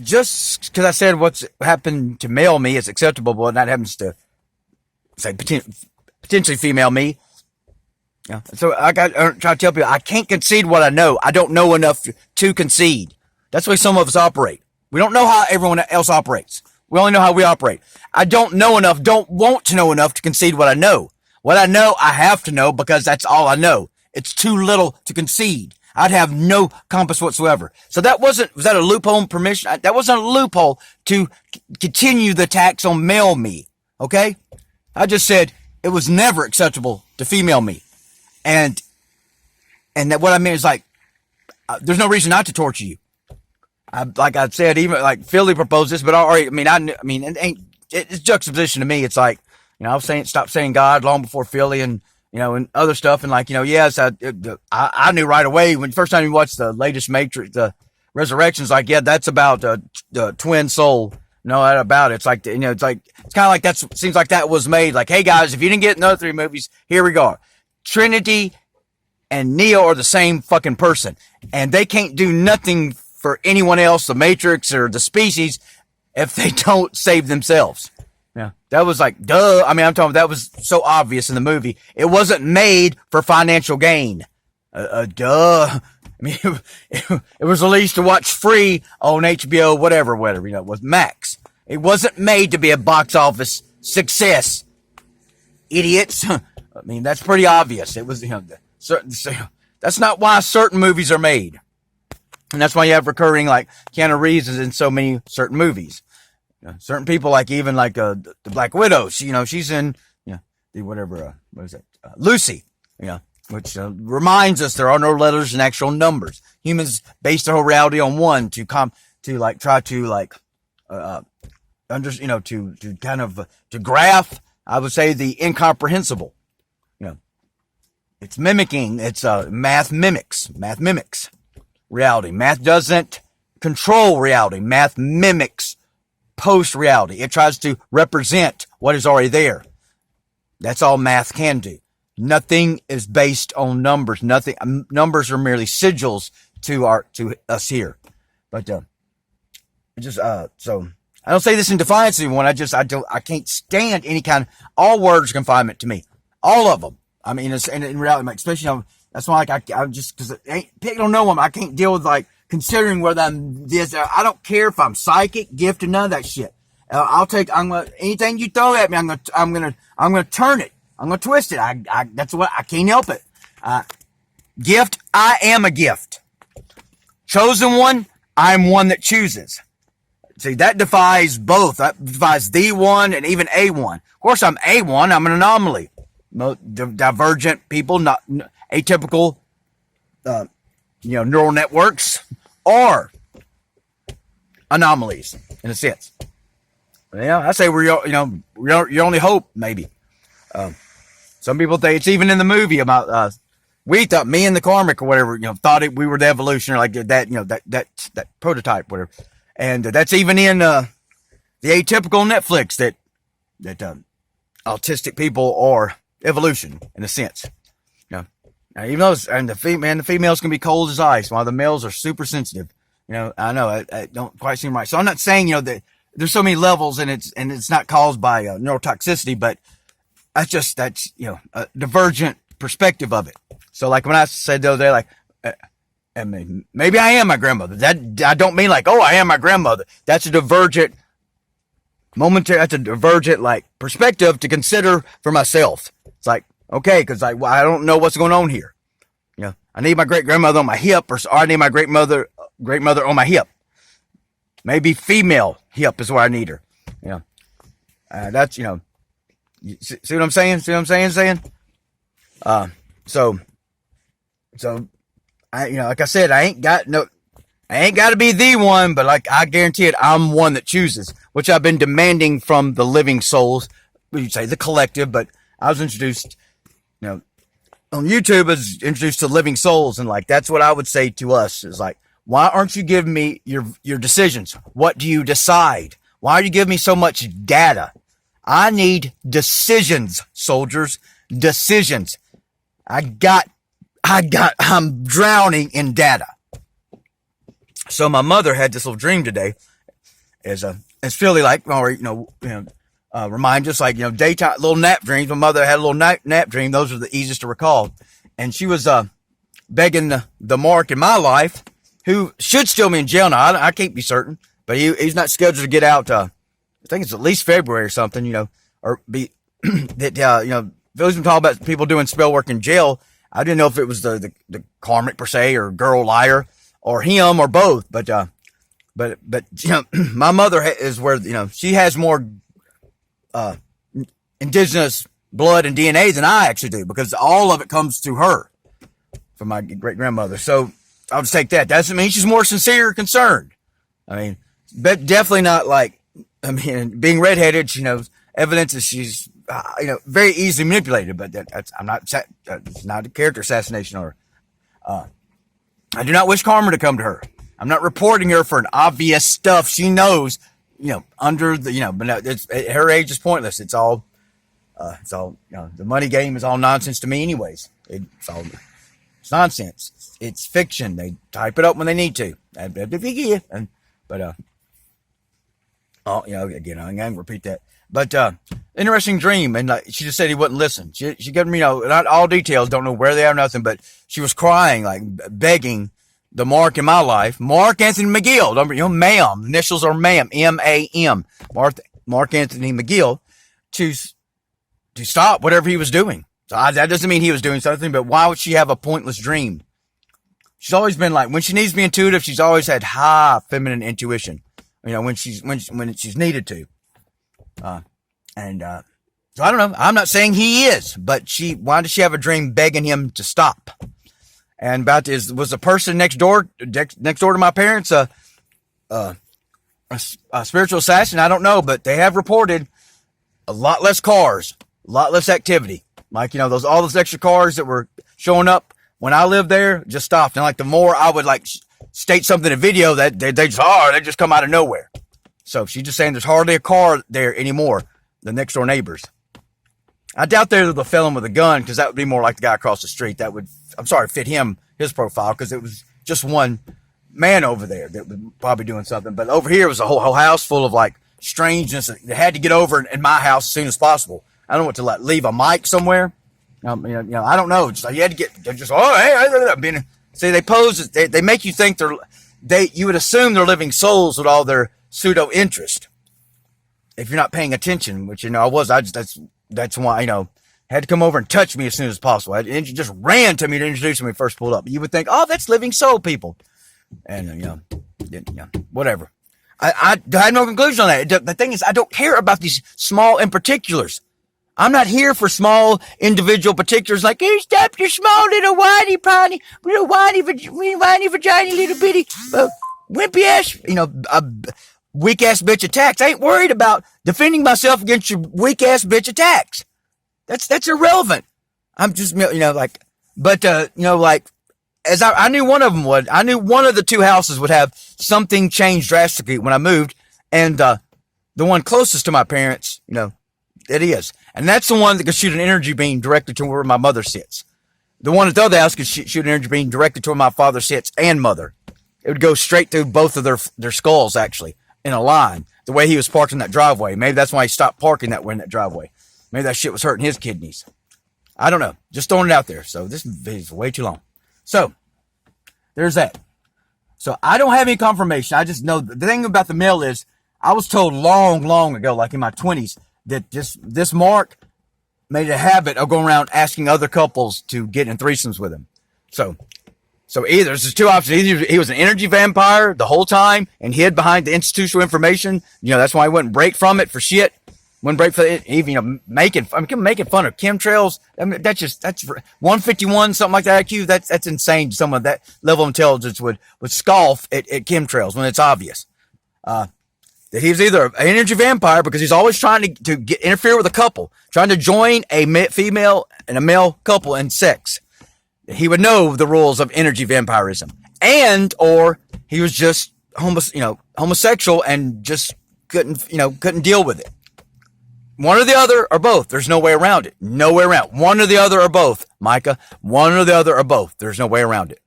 just because I said what's happened to male me is acceptable, but that happens to say potentially female me. Yeah. So I try to tell people I can't concede what I know. I don't know enough to concede. That's the way some of us operate. We don't know how everyone else operates. We only know how we operate. I don't know enough, don't want to know enough to concede what I know. What I know, I have to know because that's all I know. It's too little to concede. I'd have no compass whatsoever. So was that a loophole permission? That wasn't a loophole to continue the attacks on male me. Okay? I just said it was never acceptable to female me. And that what I mean is like, there's no reason not to torture you. Like I said, even like Philly proposed this, but it's juxtaposition to me. It's like, I was saying, stop saying God long before Philly and, and other stuff. And like, yes, I knew right away when first time you watched the latest Matrix, the Resurrections, like, yeah, that's about the twin soul. No, that about it. It's like, it's kind of like seems like that was made like, hey guys, if you didn't get another 3 movies, here we go. Trinity and Neo are the same fucking person, and they can't do nothing for anyone else, the Matrix or the species, if they don't save themselves. Yeah, that was like, duh. I mean, I'm talking, that was so obvious in the movie. It wasn't made for financial gain. Duh. I mean, it was released to watch free on HBO, whatever, it was Max. It wasn't made to be a box office success. Idiots. I mean, that's pretty obvious. It was, that's not why certain movies are made. And that's why you have recurring, like, Keanu Reeves is in so many certain movies. Certain people, like, even like, the Black Widow, she's in, the whatever, what is that? Lucy, which reminds us there are no letters and actual numbers. Humans base their whole reality on one to kind of graph, I would say, the incomprehensible. It's mimicking. It's math mimics reality. Math doesn't control reality. Math mimics post reality. It tries to represent what is already there. That's all math can do. Nothing is based on numbers. Nothing. Numbers are merely sigils to us here. But so I don't say this in defiance of anyone. I can't stand any kind of, all words confinement to me. All of them. I mean, in reality, especially, that's why, like, I'm just, because picking on no one, I can't deal with, like, considering whether I'm this, I don't care if I'm psychic, gifted, none of that shit. Anything you throw at me, I'm gonna turn it. I'm gonna twist it. I can't help it. Gift, I am a gift. Chosen one, I'm one that chooses. See, that defies both. That defies the one and even a one. Of course, I'm a one. I'm an anomaly. Divergent people, not atypical, neural networks are anomalies in a sense. I say we're your only hope, maybe. Some people think it's even in the movie about we thought, me and the Karmic or whatever, thought we were the evolution or like that, that prototype, whatever. And that's even in the atypical Netflix that autistic people are evolution in a sense. Now, even though the females can be cold as ice while the males are super sensitive. I know I don't quite seem right. So I'm not saying, that there's so many levels and it's not caused by neurotoxicity, but that's a divergent perspective of it. So like when I said the other day, like, maybe I am my grandmother. That I don't mean like, oh, I am my grandmother. That's a divergent like perspective to consider for myself. It's like, okay, because I don't know what's going on here. I need my great grandmother on my hip, or I need my great mother on my hip. Maybe female hip is where I need her. That's you see what I'm saying? See what I'm saying? So I like I said, I ain't got to be the one, but like I guarantee it, I'm one that chooses, which I've been demanding from the living souls. You'd say the collective, but I was introduced, on YouTube, as introduced to living souls, and like that's what I would say to us is like, why aren't you giving me your decisions? What do you decide? Why are you giving me so much data? I need decisions, soldiers. Decisions. I'm drowning in data. So my mother had this little dream today. as Philly, like, or, remind us, like, daytime, little nap dreams. My mother had a little nap dream. Those are the easiest to recall. And she was, begging the Mark in my life, who should still be in jail now. I can't be certain, but he's not scheduled to get out, I think it's at least February or something, or be, that, Philly's been talking about people doing spell work in jail. I didn't know if it was the karmic per se, or girl liar, or him, or both. But my mother is where, she has more indigenous blood and DNA than I actually do, because all of it comes to her from my great grandmother. So I'll just take that. Doesn't mean she's more sincere or concerned. I mean, but definitely not like, being redheaded, evidence that she's, very easily manipulated, but it's not a character assassination or, I do not wish karma to come to her. I'm not reporting her for an obvious stuff she knows, under the, but no, her age is pointless. It's all, the money game is all nonsense to me anyways. It's nonsense. It's fiction. They type it up when they need to. Again, I'm going to repeat that. But, interesting dream. And she just said he wouldn't listen. She gave me, not all details, don't know where they are, nothing, but she was crying, like begging the Mark in my life, Mark Anthony McGill, ma'am, initials are ma'am, M-A-M, Mark Anthony McGill, to stop whatever he was doing. So that doesn't mean he was doing something, but why would she have a pointless dream? She's always been like, when she needs to be intuitive, she's always had high feminine intuition, when she's needed to. So I don't know. I'm not saying he is, but why did she have a dream begging him to stop? And was the person next door to my parents, a spiritual assassin? I don't know, but they have reported a lot less cars, a lot less activity. Like, all those extra cars that were showing up when I lived there just stopped. And like, the more I would like state something in video, that they just come out of nowhere. So she's just saying there's hardly a car there anymore, the next door neighbors. I doubt they're the felon with a gun, because that would be more like the guy across the street. That would, fit his profile, because it was just one man over there that was probably doing something. But over here was a whole house full of like strangeness. They had to get over in my house as soon as possible. I don't know what to like, leave a mic somewhere. I don't know. Just like you had to they're just, see, they pose, they make you think you would assume they're living souls with all their pseudo interest. If you're not paying attention, which, that's why, had to come over and touch me as soon as possible. It just ran to me to introduce me when we first pulled up. You would think, oh, that's living soul people. And, whatever. I had no conclusion on that. The thing is, I don't care about these small in particulars. I'm not here for small individual particulars like, hey, stop your small little whiny pony, little whiny vagina, little bitty, wimpy ass, weak ass bitch attacks. I ain't worried about defending myself against your weak ass bitch attacks. That's irrelevant. I'm just, as I knew one of them would. I knew one of the two houses would have something change drastically when I moved. And, the one closest to my parents, it is. And that's the one that could shoot an energy beam directly to where my mother sits. The one at the other house could shoot an energy beam directly to where my father sits and mother. It would go straight through both of their skulls, actually, in a line. The way he was parked in that driveway. Maybe that's why he stopped parking that way in that driveway. Maybe that shit was hurting his kidneys. I don't know. Just throwing it out there. So this video is way too long. So, there's that. So I don't have any confirmation. I just know the thing about the mail is I was told long ago, like in my 20s, that this Mark made a habit of going around asking other couples to get in threesomes with him. So either there's just two options. Either he was an energy vampire the whole time and hid behind the institutional information. That's why he wouldn't break from it for shit. Wouldn't break for it, even, making fun of chemtrails. I mean, that's 151, something like that IQ. That's insane. Someone that level of intelligence would scoff at chemtrails when it's obvious. That he was either an energy vampire because he's always trying to interfere with a couple, trying to join a female and a male couple in sex. He would know the rules of energy vampirism, or he was just homosexual and just couldn't deal with it. One or the other or both. There's no way around it. No way around. One or the other or both, Micah. One or the other or both. There's no way around it.